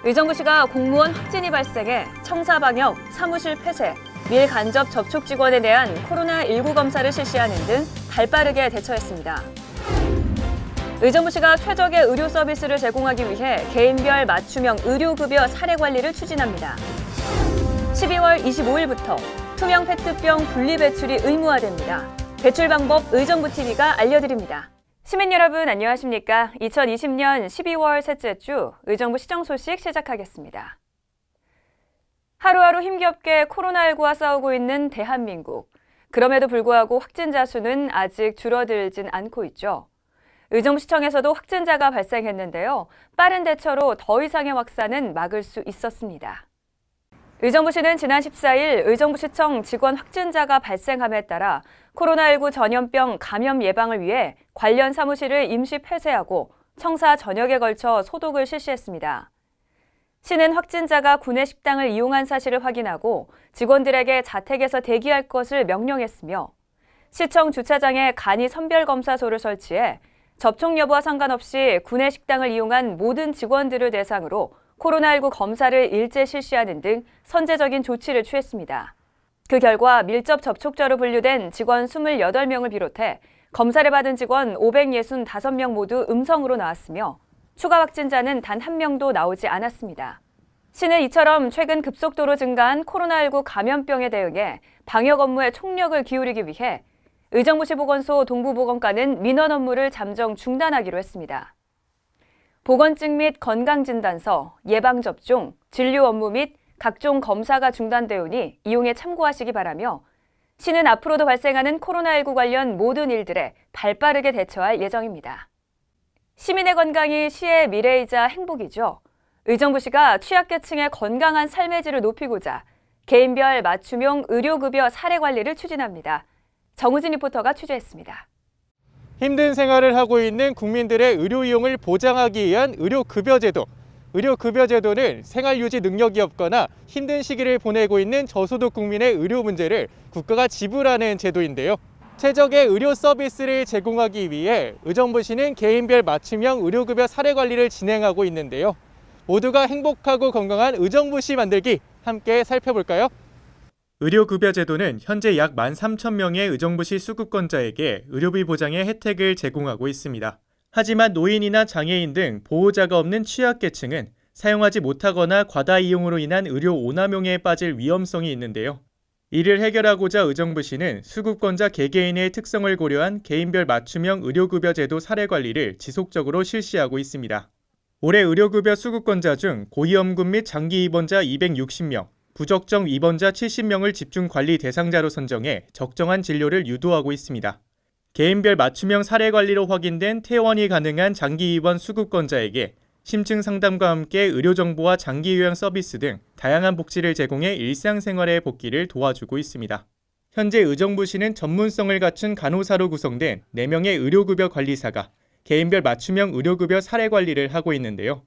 의정부시가 공무원 확진이 발생해 청사방역, 사무실 폐쇄, 밀간접 접촉 직원에 대한 코로나19 검사를 실시하는 등 발빠르게 대처했습니다. 의정부시가 최적의 의료 서비스를 제공하기 위해 개인별 맞춤형 의료급여 사례 관리를 추진합니다. 12월 25일부터 투명 페트병 분리 배출이 의무화됩니다. 배출 방법 의정부TV가 알려드립니다. 시민 여러분 안녕하십니까? 2020년 12월 셋째 주 의정부 시정 소식 시작하겠습니다. 하루하루 힘겹게 코로나19와 싸우고 있는 대한민국. 그럼에도 불구하고 확진자 수는 아직 줄어들진 않고 있죠. 의정부시청에서도 확진자가 발생했는데요. 빠른 대처로 더 이상의 확산은 막을 수 있었습니다. 의정부시는 지난 14일 의정부시청 직원 확진자가 발생함에 따라 코로나19 전염병 감염 예방을 위해 관련 사무실을 임시 폐쇄하고 청사 전역에 걸쳐 소독을 실시했습니다. 시는 확진자가 구내 식당을 이용한 사실을 확인하고 직원들에게 자택에서 대기할 것을 명령했으며 시청 주차장에 간이 선별검사소를 설치해 접촉 여부와 상관없이 구내 식당을 이용한 모든 직원들을 대상으로 코로나19 검사를 일제 실시하는 등 선제적인 조치를 취했습니다. 그 결과 밀접 접촉자로 분류된 직원 28명을 비롯해 검사를 받은 직원 565명 모두 음성으로 나왔으며 추가 확진자는 단 한 명도 나오지 않았습니다. 시는 이처럼 최근 급속도로 증가한 코로나19 감염병에 대응해 방역 업무에 총력을 기울이기 위해 의정부시 보건소 동부보건과는 민원 업무를 잠정 중단하기로 했습니다. 보건증 및 건강진단서, 예방접종, 진료 업무 및 각종 검사가 중단되오니 이용에 참고하시기 바라며 시는 앞으로도 발생하는 코로나19 관련 모든 일들에 발빠르게 대처할 예정입니다. 시민의 건강이 시의 미래이자 행복이죠. 의정부시가 취약계층의 건강한 삶의 질을 높이고자 개인별 맞춤형 의료급여 사례 관리를 추진합니다. 정우진 리포터가 취재했습니다. 힘든 생활을 하고 있는 국민들의 의료 이용을 보장하기 위한 의료급여제도. 의료급여제도는 생활유지 능력이 없거나 힘든 시기를 보내고 있는 저소득 국민의 의료 문제를 국가가 지불하는 제도인데요. 최적의 의료 서비스를 제공하기 위해 의정부시는 개인별 맞춤형 의료급여 사례 관리를 진행하고 있는데요. 모두가 행복하고 건강한 의정부시 만들기 함께 살펴볼까요? 의료급여제도는 현재 약 13,000명의 의정부시 수급권자에게 의료비 보장의 혜택을 제공하고 있습니다. 하지만 노인이나 장애인 등 보호자가 없는 취약계층은 사용하지 못하거나 과다 이용으로 인한 의료 오남용에 빠질 위험성이 있는데요. 이를 해결하고자 의정부시는 수급권자 개개인의 특성을 고려한 개인별 맞춤형 의료급여제도 사례 관리를 지속적으로 실시하고 있습니다. 올해 의료급여 수급권자 중 고위험군 및 장기 입원자 260명, 부적정 입원자 70명을 집중 관리 대상자로 선정해 적정한 진료를 유도하고 있습니다. 개인별 맞춤형 사례 관리로 확인된 퇴원이 가능한 장기 입원 수급권자에게 심층 상담과 함께 의료 정보와 장기 요양 서비스 등 다양한 복지를 제공해 일상생활의 복귀를 도와주고 있습니다. 현재 의정부시는 전문성을 갖춘 간호사로 구성된 4명의 의료급여 관리사가 개인별 맞춤형 의료급여 사례 관리를 하고 있는데요.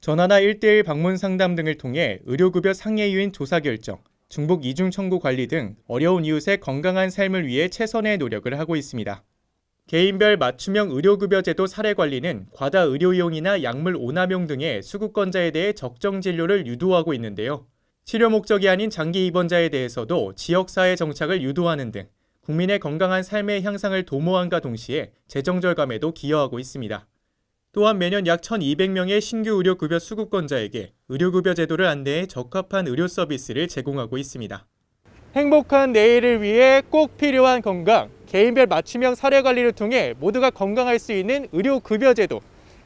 전화나 1:1 방문 상담 등을 통해 의료급여 상해 요인 조사 결정, 중복 이중 청구 관리 등 어려운 이웃의 건강한 삶을 위해 최선의 노력을 하고 있습니다. 개인별 맞춤형 의료급여제도 사례 관리는 과다 의료 이용이나 약물 오남용 등의 수급권자에 대해 적정 진료를 유도하고 있는데요. 치료 목적이 아닌 장기 입원자에 대해서도 지역사회 정착을 유도하는 등 국민의 건강한 삶의 향상을 도모함과 동시에 재정 절감에도 기여하고 있습니다. 또한 매년 약 1,200명의 신규 의료급여 수급권자에게 의료급여 제도를 안내해 적합한 의료 서비스를 제공하고 있습니다. 행복한 내일을 위해 꼭 필요한 건강, 개인별 맞춤형 사례 관리를 통해 모두가 건강할 수 있는 의료급여 제도.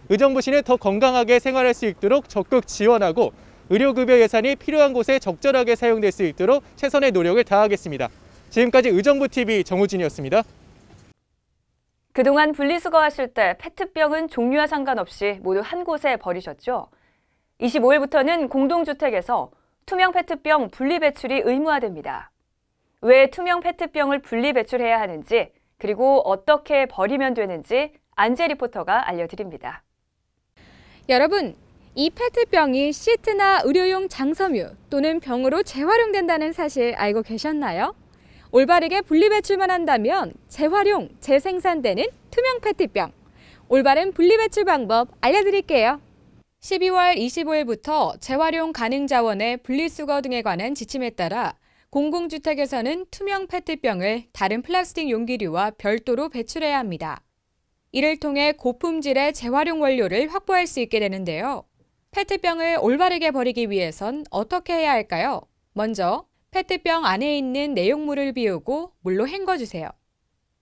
의정부시는 더 건강하게 생활할 수 있도록 적극 지원하고 의료급여 예산이 필요한 곳에 적절하게 사용될 수 있도록 최선의 노력을 다하겠습니다. 지금까지 의정부TV 정우진이었습니다. 그동안 분리수거하실 때 페트병은 종류와 상관없이 모두 한 곳에 버리셨죠? 25일부터는 공동주택에서 투명 페트병 분리배출이 의무화됩니다. 왜 투명 페트병을 분리배출해야 하는지, 그리고 어떻게 버리면 되는지 안재 리포터가 알려드립니다. 여러분, 이 페트병이 시트나 의료용 장섬유 또는 병으로 재활용된다는 사실 알고 계셨나요? 올바르게 분리배출만 한다면 재활용, 재생산되는 투명 페트병. 올바른 분리배출 방법 알려드릴게요. 12월 25일부터 재활용 가능 자원의 분리수거 등에 관한 지침에 따라 공공주택에서는 투명 페트병을 다른 플라스틱 용기류와 별도로 배출해야 합니다. 이를 통해 고품질의 재활용 원료를 확보할 수 있게 되는데요. 페트병을 올바르게 버리기 위해선 어떻게 해야 할까요? 먼저 페트병 안에 있는 내용물을 비우고 물로 헹궈주세요.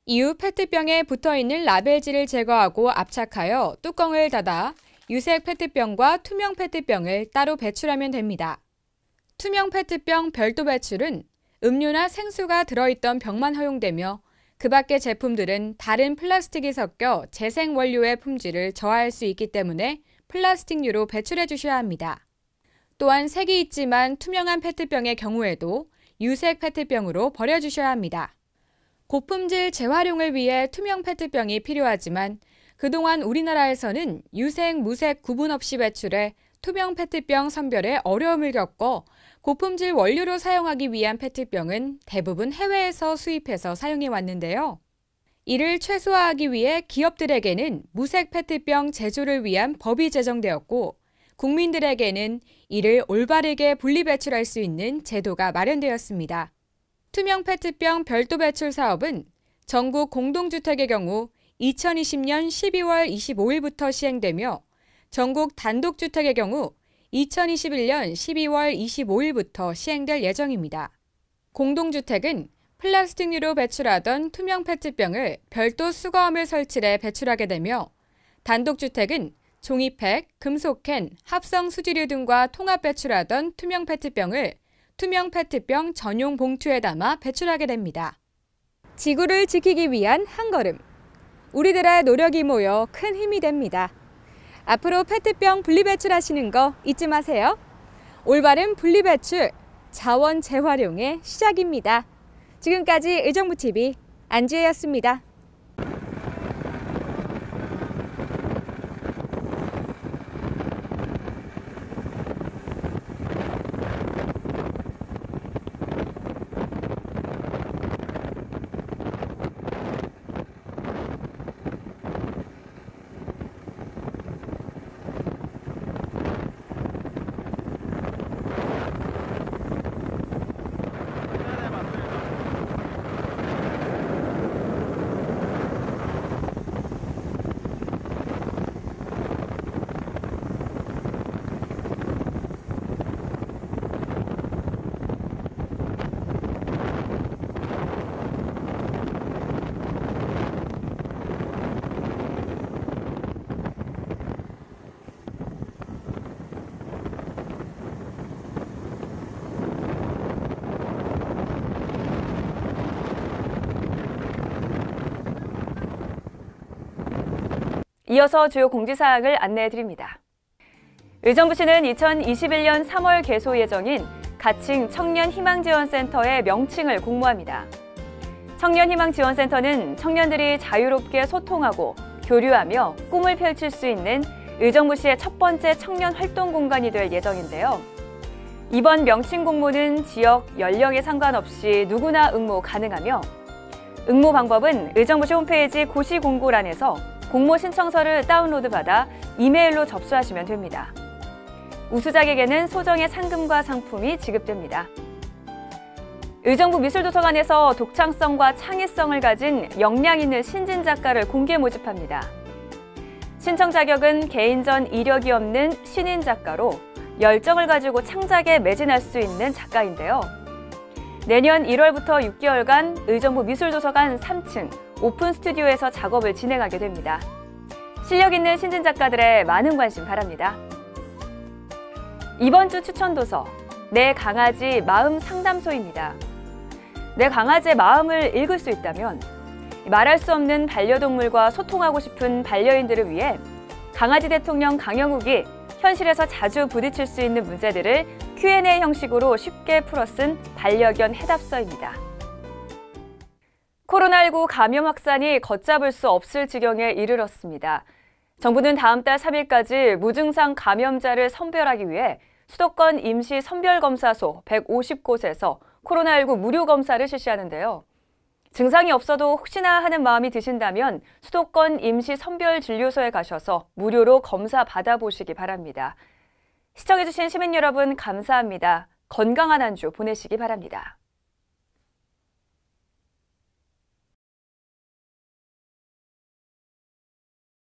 이후 페트병에 붙어있는 라벨지를 제거하고 압착하여 뚜껑을 닫아 유색 페트병과 투명 페트병을 따로 배출하면 됩니다. 투명 페트병 별도 배출은 음료나 생수가 들어있던 병만 허용되며 그 밖의 제품들은 다른 플라스틱이 섞여 재생 원료의 품질을 저하할 수 있기 때문에 플라스틱류로 배출해 주셔야 합니다. 또한 색이 있지만 투명한 페트병의 경우에도 유색 페트병으로 버려주셔야 합니다. 고품질 재활용을 위해 투명 페트병이 필요하지만 그동안 우리나라에서는 유색, 무색 구분 없이 배출해 투명 페트병 선별에 어려움을 겪어 고품질 원료로 사용하기 위한 페트병은 대부분 해외에서 수입해서 사용해 왔는데요. 이를 최소화하기 위해 기업들에게는 무색 페트병 제조를 위한 법이 제정되었고 국민들에게는 이를 올바르게 분리배출할 수 있는 제도가 마련되었습니다. 투명 페트병 별도 배출 사업은 전국 공동주택의 경우 2020년 12월 25일부터 시행되며 전국 단독주택의 경우 2021년 12월 25일부터 시행될 예정입니다. 공동주택은 플라스틱류로 배출하던 투명 페트병을 별도 수거함을 설치해 배출하게 되며 단독주택은 종이팩, 금속캔, 합성 수지류 등과 통합 배출하던 투명 페트병을 투명 페트병 전용 봉투에 담아 배출하게 됩니다. 지구를 지키기 위한 한 걸음. 우리들의 노력이 모여 큰 힘이 됩니다. 앞으로 페트병 분리배출하시는 거 잊지 마세요. 올바른 분리배출, 자원 재활용의 시작입니다. 지금까지 의정부TV 안지혜였습니다. 이어서 주요 공지사항을 안내해드립니다. 의정부시는 2021년 3월 개소 예정인 가칭 청년희망지원센터의 명칭을 공모합니다. 청년희망지원센터는 청년들이 자유롭게 소통하고 교류하며 꿈을 펼칠 수 있는 의정부시의 첫 번째 청년 활동 공간이 될 예정인데요. 이번 명칭 공모는 지역, 연령에 상관없이 누구나 응모 가능하며 응모 방법은 의정부시 홈페이지 고시 공고란에서 공모 신청서를 다운로드 받아 이메일로 접수하시면 됩니다. 우수작에게는 소정의 상금과 상품이 지급됩니다. 의정부 미술도서관에서 독창성과 창의성을 가진 역량 있는 신진 작가를 공개 모집합니다. 신청 자격은 개인전 이력이 없는 신인 작가로 열정을 가지고 창작에 매진할 수 있는 작가인데요. 내년 1월부터 6개월간 의정부 미술도서관 3층 오픈 스튜디오에서 작업을 진행하게 됩니다. 실력 있는 신진 작가들의 많은 관심 바랍니다. 이번 주 추천 도서, 내 강아지 마음 상담소입니다. 내 강아지의 마음을 읽을 수 있다면 말할 수 없는 반려동물과 소통하고 싶은 반려인들을 위해 강아지 대통령 강영욱이 현실에서 자주 부딪힐 수 있는 문제들을 Q&A 형식으로 쉽게 풀어 쓴 반려견 해답서입니다. 코로나19 감염 확산이 걷잡을 수 없을 지경에 이르렀습니다. 정부는 다음 달 3일까지 무증상 감염자를 선별하기 위해 수도권 임시 선별검사소 150곳에서 코로나19 무료 검사를 실시하는데요. 증상이 없어도 혹시나 하는 마음이 드신다면 수도권 임시선별진료소에 가셔서 무료로 검사 받아보시기 바랍니다. 시청해주신 시민 여러분 감사합니다. 건강한 한 주 보내시기 바랍니다.